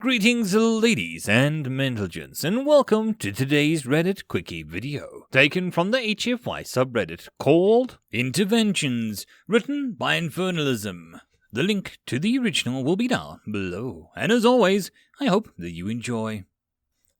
Greetings ladies and gents, and welcome to today's Reddit Quickie video, taken from the HFY subreddit called Interventions, written by Infernalism. The link to the original will be down below, and as always, I hope that you enjoy.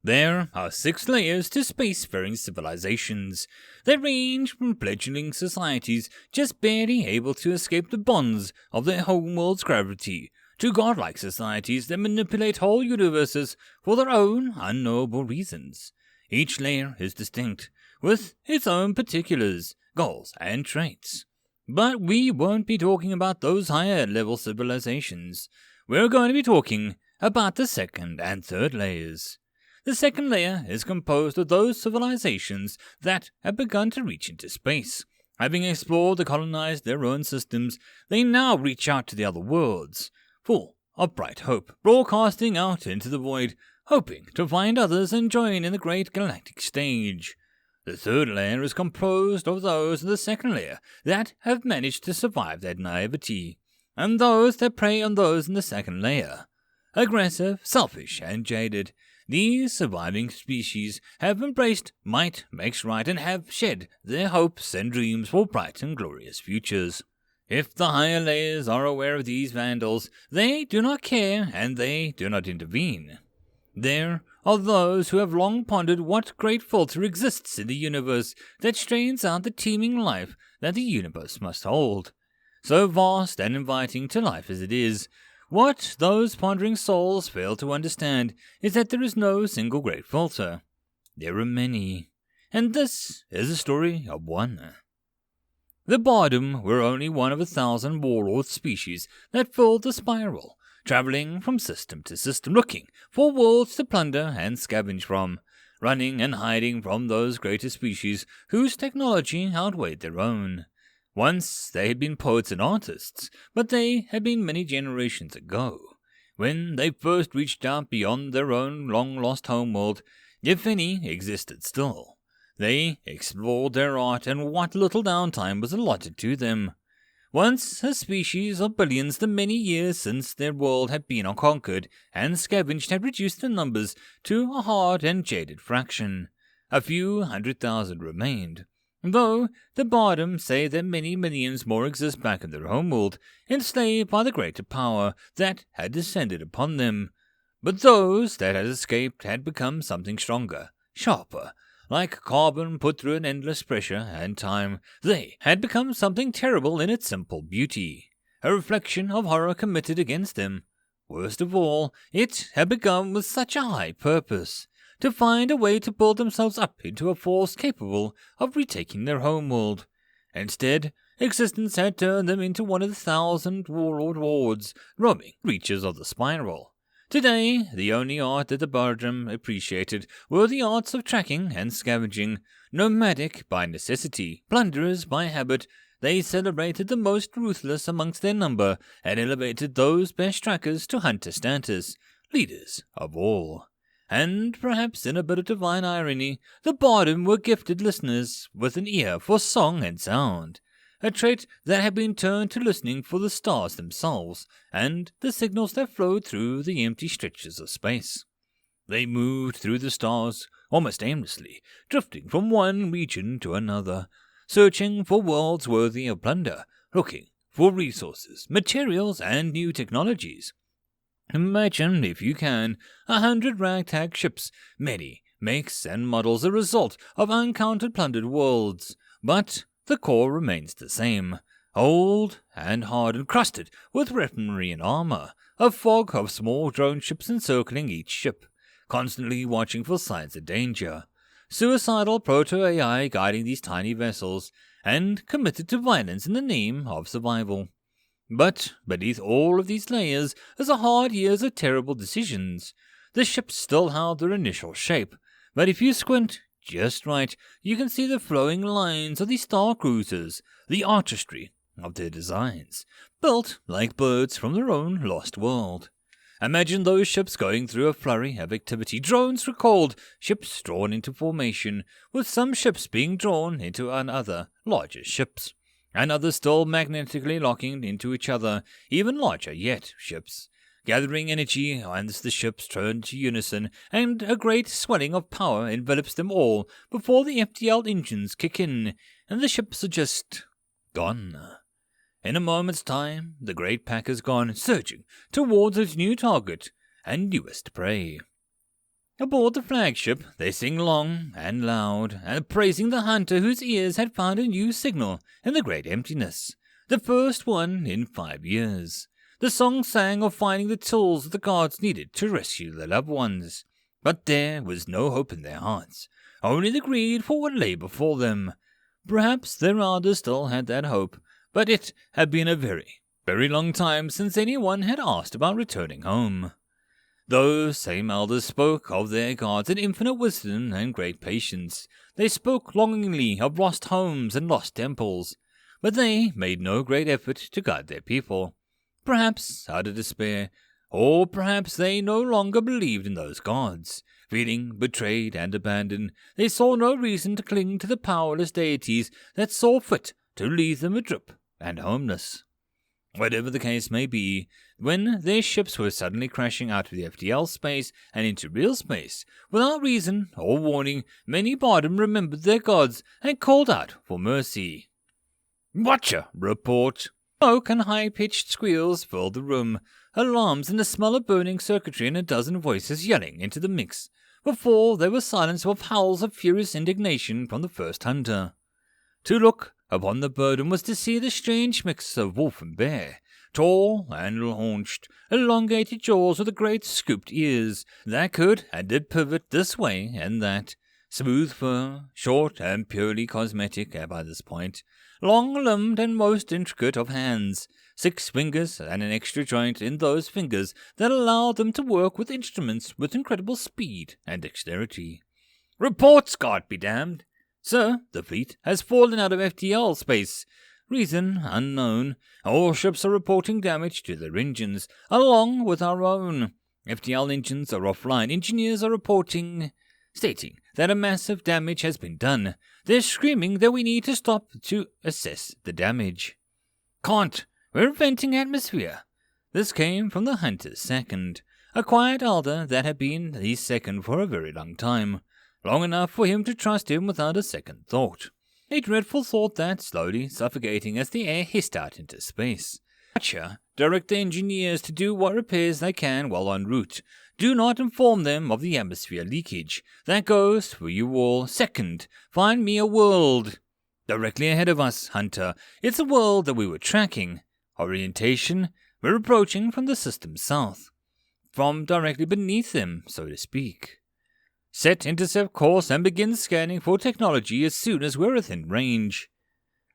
There are 6 layers to spacefaring civilizations. They range from fledgling societies just barely able to escape the bonds of their homeworld's gravity, to godlike societies that manipulate whole universes for their own unknowable reasons. Each layer is distinct, with its own particulars, goals, and traits. But we won't be talking about those higher-level civilizations. We're going to be talking about the second and third layers. The second layer is composed of those civilizations that have begun to reach into space. Having explored and colonized their own systems, they now reach out to the other worlds, full of bright hope, broadcasting out into the void, hoping to find others and join in the great galactic stage. The third layer is composed of those of the second layer that have managed to survive their naivety, and those that prey on those in the second layer. Aggressive, selfish, and jaded, these surviving species have embraced might makes right and have shed their hopes and dreams for bright and glorious futures. If the higher layers are aware of these vandals, they do not care and they do not intervene. There are those who have long pondered what great filter exists in the universe that strains out the teeming life that the universe must hold. So vast and inviting to life as it is, what those pondering souls fail to understand is that there is no single great filter. There are many, and this is the story of one. The Bardom were only one of 1,000 warlord species that filled the spiral, traveling from system to system, looking for worlds to plunder and scavenge from, running and hiding from those greater species whose technology outweighed their own. Once they had been poets and artists, but they had been many generations ago, when they first reached out beyond their own long-lost homeworld, if any existed still. They explored their art and what little downtime was allotted to them. Once a species of billions, the many years since their world had been unconquered and scavenged had reduced their numbers to a hard and jaded fraction. A few 100,000 remained, though the Bardom say that many millions more exist back in their homeworld, enslaved by the greater power that had descended upon them. But those that had escaped had become something stronger, sharper. Like carbon put through an endless pressure and time, they had become something terrible in its simple beauty, a reflection of horror committed against them. Worst of all, it had begun with such a high purpose, to find a way to build themselves up into a force capable of retaking their homeworld. Instead, existence had turned them into one of the 1,000 warlord hordes roaming reaches of the spiral. Today, the only art that the Bardom appreciated were the arts of tracking and scavenging. Nomadic by necessity, plunderers by habit, they celebrated the most ruthless amongst their number and elevated those best trackers to hunter status, leaders of all. And perhaps in a bit of divine irony, the Bardom were gifted listeners with an ear for song and sound, a trait that had been turned to listening for the stars themselves and the signals that flowed through the empty stretches of space. They moved through the stars almost aimlessly, drifting from one region to another, searching for worlds worthy of plunder, looking for resources, materials, and new technologies. Imagine, if you can, 100 ragtag ships, many makes and models, a result of uncounted plundered worlds, but the core remains the same, old and hard and crusted with weaponry and armor, a fog of small drone ships encircling each ship, constantly watching for signs of danger, suicidal proto-AI guiding these tiny vessels, and committed to violence in the name of survival. But beneath all of these layers is a hard years of terrible decisions. The ships still held their initial shape, but if you squint just right, you can see the flowing lines of these star cruisers, the artistry of their designs, built like birds from their own lost world. Imagine those ships going through a flurry of activity, drones recalled, ships drawn into formation, with some ships being drawn into other, larger ships, and others still magnetically locking into each other, even larger yet ships, gathering energy as the ships turn to unison, and a great swelling of power envelops them all before the FTL engines kick in, and the ships are just gone. In a moment's time, the great pack has gone surging towards its new target and newest prey. Aboard the flagship, they sing long and loud, and praising the hunter whose ears had found a new signal in the great emptiness, the first one in 5 years. The song sang of finding the tools the gods needed to rescue their loved ones, but there was no hope in their hearts, only the greed for what lay before them. Perhaps their elders still had that hope, but it had been a very, very long time since anyone had asked about returning home. Those same elders spoke of their gods in infinite wisdom and great patience. They spoke longingly of lost homes and lost temples, but they made no great effort to guide their people. Perhaps out of despair, or perhaps they no longer believed in those gods. Feeling betrayed and abandoned, they saw no reason to cling to the powerless deities that saw fit to leave them adrift and homeless. Whatever the case may be, when their ships were suddenly crashing out of the FTL space and into real space, without reason or warning, many Bardem remembered their gods and called out for mercy. "Watcher, report!" Smoke and high-pitched squeals filled the room, alarms and the smell of burning circuitry and a dozen voices yelling into the mix, before they were silenced with howls of furious indignation from the first hunter. To look upon the burden was to see the strange mix of wolf and bear, tall and haunched, elongated jaws with great scooped ears that could and did pivot this way and that, smooth fur, short and purely cosmetic by this point, long-limbed and most intricate of hands, 6 fingers and an extra joint in those fingers that allowed them to work with instruments with incredible speed and dexterity. "Reports, God be damned! Sir, the fleet has fallen out of FTL space. Reason unknown. All ships are reporting damage to their engines, along with our own. FTL engines are offline. Engineers are reporting, stating that a massive damage has been done. They're screaming that we need to stop to assess the damage. Can't. We're venting atmosphere." This came from the hunter's second, a quiet elder that had been his second for a very long time. Long enough for him to trust him without a second thought. A dreadful thought that, slowly suffocating as the air hissed out into space. Watcher, direct the engineers to do what repairs they can while en route. Do not inform them of the atmosphere leakage. That goes for you all. Second, find me a world. Directly ahead of us, Hunter. It's a world that we were tracking. Orientation, we're approaching from the system south. From directly beneath them, so to speak. Set intercept course and begin scanning for technology as soon as we're within range.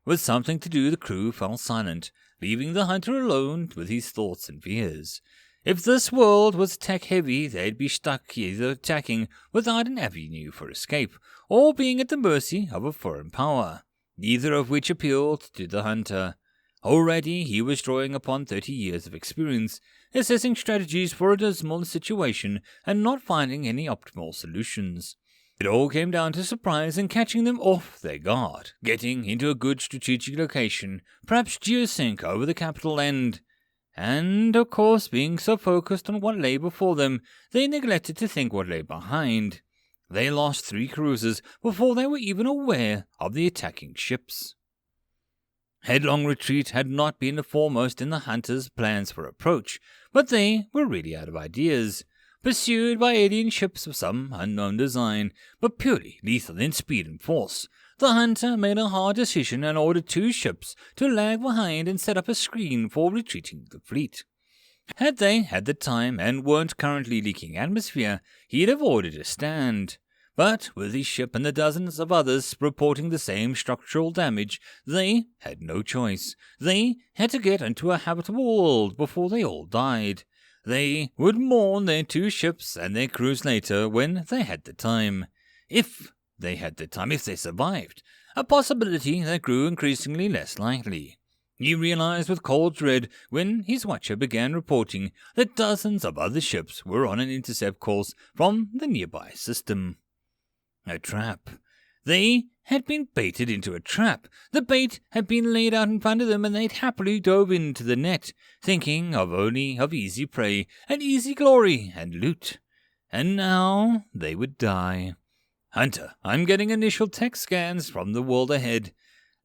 With something to do, the crew fell silent, leaving the hunter alone with his thoughts and fears. If this world was tech-heavy, they'd be stuck either attacking without an avenue for escape, or being at the mercy of a foreign power, neither of which appealed to the hunter. Already he was drawing upon 30 years of experience, assessing strategies for a dismal situation and not finding any optimal solutions. It all came down to surprise and catching them off their guard, getting into a good strategic location, perhaps geosync over the capital end. And, of course, being so focused on what lay before them, they neglected to think what lay behind. They lost 3 cruisers before they were even aware of the attacking ships. Headlong retreat had not been the foremost in the hunters' plans for approach, but they were really out of ideas. Pursued by alien ships of some unknown design, but purely lethal in speed and force, the hunter made a hard decision and ordered 2 ships to lag behind and set up a screen for retreating the fleet. Had they had the time and weren't currently leaking atmosphere, he'd have ordered a stand. But with his ship and the dozens of others reporting the same structural damage, they had no choice. They had to get into a habitable world before they all died. They would mourn their 2 ships and their crews later when they had the time. If they had the time, if they survived. A possibility that grew increasingly less likely. He realized with cold dread when his watcher began reporting that dozens of other ships were on an intercept course from the nearby system. A trap. They had been baited into a trap. The bait had been laid out in front of them, and they'd happily dove into the net, thinking only of easy prey and easy glory and loot. And now they would die. Hunter, I'm getting initial tech scans from the world ahead.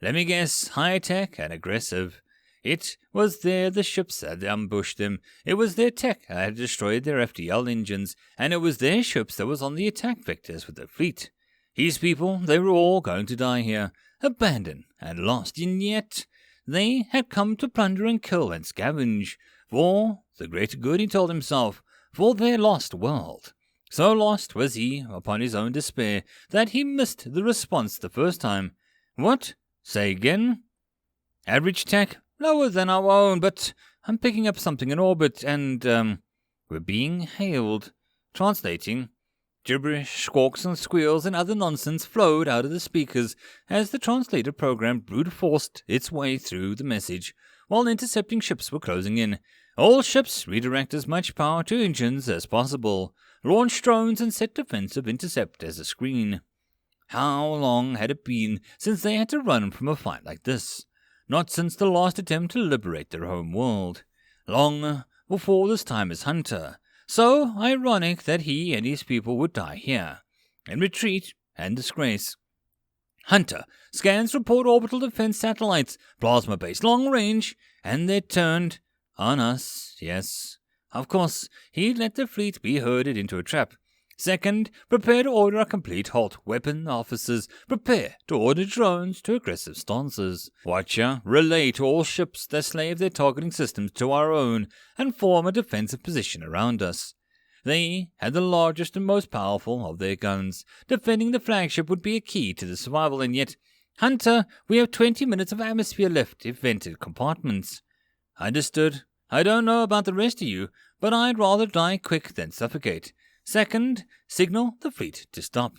Let me guess, high-tech and aggressive. It was there the ships had ambushed them. It was their tech that had destroyed their FDL engines, and it was their ships that was on the attack vectors with the fleet. These people, they were all going to die here, abandoned and lost, and yet they had come to plunder and kill and scavenge, for the greater good, he told himself, for their lost world. So lost was he upon his own despair that he missed the response the first time. What? Say again? Average tech? Lower than our own, but I'm picking up something in orbit, and, we're being hailed. Translating. Gibberish, squawks and squeals and other nonsense flowed out of the speakers as the translator program brute-forced its way through the message, while intercepting ships were closing in. All ships redirect as much power to engines as possible, launch drones and set defensive intercept as a screen. How long had it been since they had to run from a fight like this? Not since the last attempt to liberate their home world. Long before this time as Hunter. So ironic that he and his people would die here, in retreat and disgrace. Hunter, scans report orbital defense satellites, plasma-based long range, and they're turned on us, yes. Of course, he'd let the fleet be herded into a trap. Second, prepare to order a complete halt. Weapon officers, prepare to order drones to aggressive stances. Watcher, relay to all ships that slave their targeting systems to our own and form a defensive position around us. They had the largest and most powerful of their guns. Defending the flagship would be a key to the survival, and yet, Hunter, we have 20 minutes of atmosphere left if vented compartments. Understood. I don't know about the rest of you, but I'd rather die quick than suffocate. Second, signal the fleet to stop.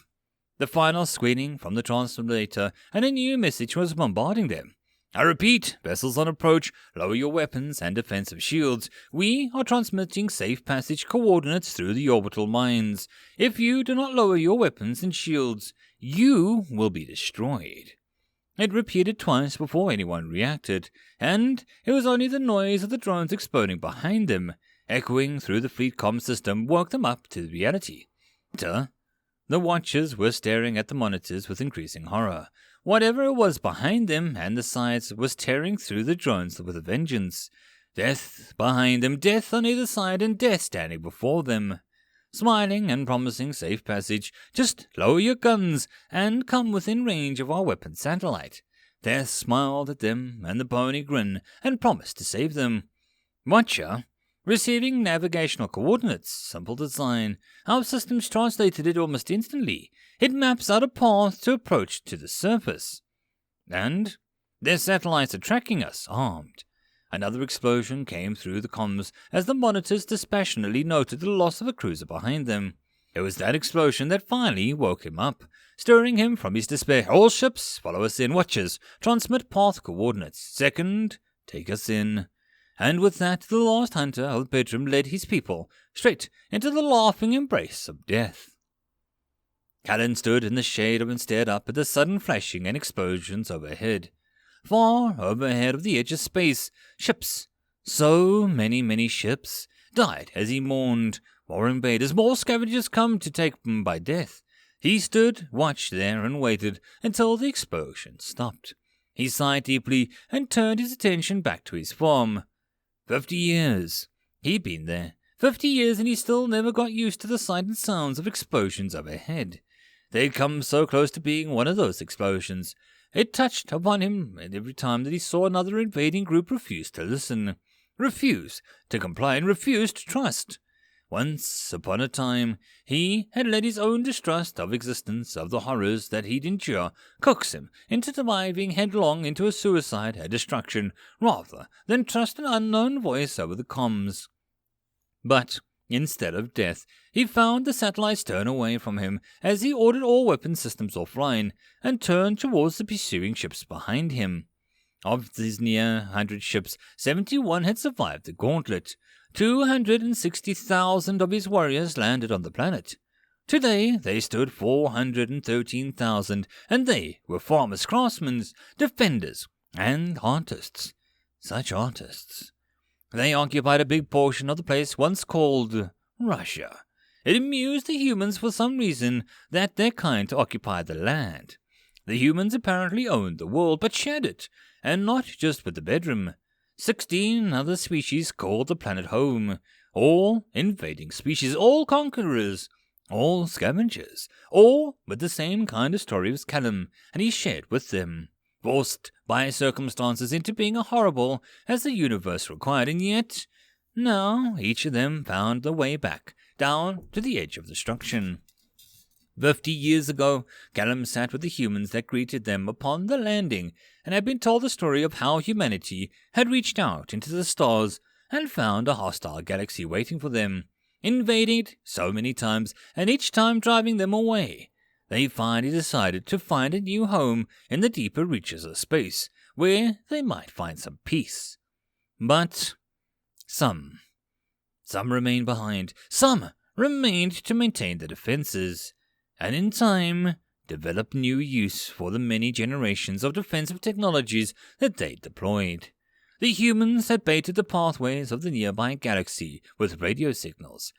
The final screening from the translator, and a new message was bombarding them. I repeat, vessels on approach, lower your weapons and defensive shields. We are transmitting safe passage coordinates through the orbital mines. If you do not lower your weapons and shields, you will be destroyed. It repeated twice before anyone reacted, and it was only the noise of the drones exploding behind them, echoing through the fleet comm system, woke them up to reality. The watchers were staring at the monitors with increasing horror. Whatever it was behind them and the sides was tearing through the drones with a vengeance. Death behind them, death on either side, and death standing before them. Smiling and promising safe passage, just lower your guns and come within range of our weapon satellite. Death smiled at them and the bony grin and promised to save them. Watcher, receiving navigational coordinates, simple design. Our systems translated it almost instantly. It maps out a path to approach to the surface. And their satellites are tracking us, armed. Another explosion came through the comms as the monitors dispassionately noted the loss of a cruiser behind them. It was that explosion that finally woke him up, stirring him from his despair. All ships, follow us in. Watchers, transmit path coordinates. Second, take us in. And with that, the last hunter of the bedroom led his people straight into the laughing embrace of death. Callan stood in the shade and stared up at the sudden flashing and explosions overhead. Far overhead of the edge of space, ships, so many ships, died as he mourned. More invaders, more scavengers come to take him by death. He stood, watched there, and waited until the explosion stopped. He sighed deeply and turned his attention back to his farm. 50 years. He'd been there. 50 years, and he still never got used to the sight and sounds of explosions overhead. They'd come so close to being one of those explosions. It touched upon him every time that he saw another invading group refuse to listen, refuse to comply, and refuse to trust. Once upon a time, he had let his own distrust of existence, of the horrors that he'd endure, coax him into diving headlong into a suicide and destruction, rather than trust an unknown voice over the comms. But instead of death, he found the satellites turn away from him as he ordered all weapon systems offline and turned towards the pursuing ships behind him. Of these near 100 ships, 71 had survived the gauntlet. 260,000 of his warriors landed on the planet. Today they stood 413,000, and they were farmers, craftsmen, defenders, and artists. Such artists. They occupied a big portion of the place once called Russia. It amused the humans for some reason that their kind occupied the land. The humans apparently owned the world, but shared it, and not just with the bedroom. 16 other species called the planet home, all invading species, all conquerors, all scavengers, all with the same kind of story as Callum, and he shared with them, forced by circumstances into being as horrible as the universe required, and yet, now each of them found the way back, down to the edge of destruction. 50 years ago, Callum sat with the humans that greeted them upon the landing, and had been told the story of how humanity had reached out into the stars and found a hostile galaxy waiting for them, invading it so many times, and each time driving them away. They finally decided to find a new home in the deeper reaches of space, where they might find some peace. But some remained behind, some remained to maintain the defenses, and in time develop new use for the many generations of defensive technologies that they deployed. The humans had baited the pathways of the nearby galaxy with radio signals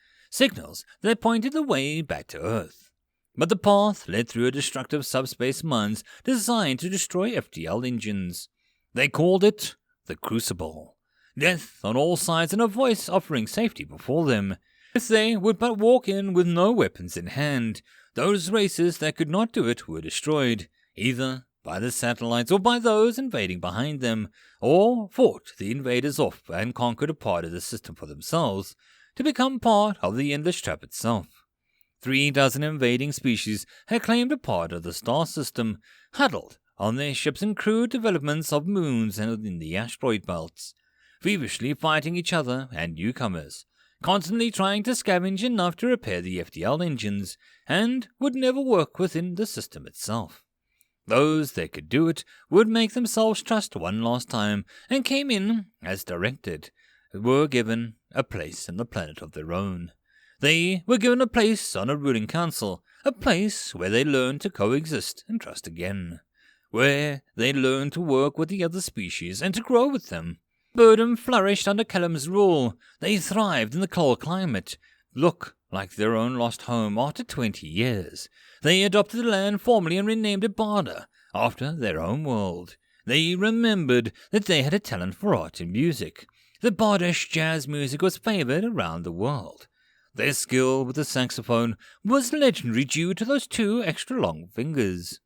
that pointed the way back to Earth. But the path led through a destructive subspace mines designed to destroy FTL engines. They called it the Crucible. Death on all sides and a voice offering safety before them. If they would but walk in with no weapons in hand, those races that could not do it were destroyed, either by the satellites or by those invading behind them, or fought the invaders off and conquered a part of the system for themselves, to become part of the endless trap itself. 3 dozen invading species had claimed a part of the star system, huddled on their ships and crude developments of moons and in the asteroid belts, feverishly fighting each other and newcomers, constantly trying to scavenge enough to repair the FTL engines, and would never work within the system itself. Those that could do it would make themselves trust one last time, and came in as directed, were given a place in the planet of their own. They were given a place on a ruling council, a place where they learned to coexist and trust again, where they learned to work with the other species and to grow with them. Birdom flourished under Callum's rule. They thrived in the cold climate, look like their own lost home after 20 years. They adopted the land formally and renamed it Barda, after their own world. They remembered that they had a talent for art and music. The Bardish jazz music was favored around the world. Their skill with the saxophone was legendary due to those 2 extra long fingers.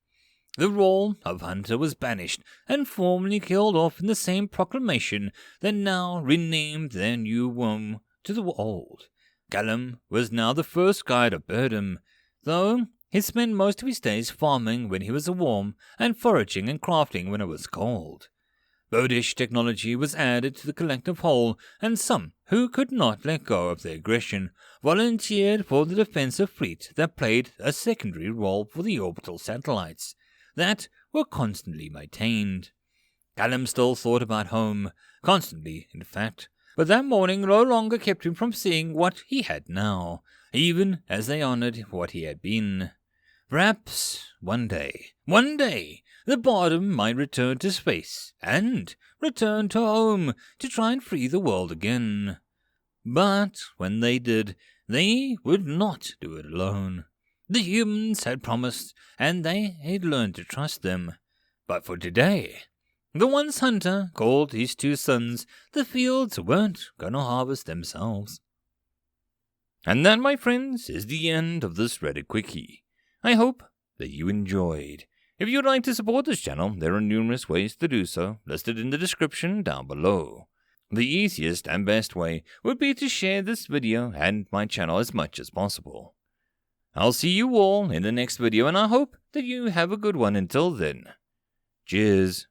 The role of hunter was banished and formally killed off in the same proclamation that now renamed their new home to the old. Callum was now the first guide of Birdom, though he spent most of his days farming when he was warm and foraging and crafting when it was cold. Birdish technology was added to the collective whole, and some who could not let go of their aggression volunteered for the defensive fleet that played a secondary role for the orbital satellites that were constantly maintained. Callum still thought about home, constantly in fact, but that morning no longer kept him from seeing what he had now, even as they honored what he had been. Perhaps one day, the Bottom might return to space, and return to home to try and free the world again. But when they did, they would not do it alone. The humans had promised, and they had learned to trust them. But for today, the once hunter called his 2 sons, the fields weren't going to harvest themselves. And that, my friends, is the end of this Reddit Quickie. I hope that you enjoyed. If you'd like to support this channel, there are numerous ways to do so, listed in the description down below. The easiest and best way would be to share this video and my channel as much as possible. I'll see you all in the next video, and I hope that you have a good one until then. Cheers.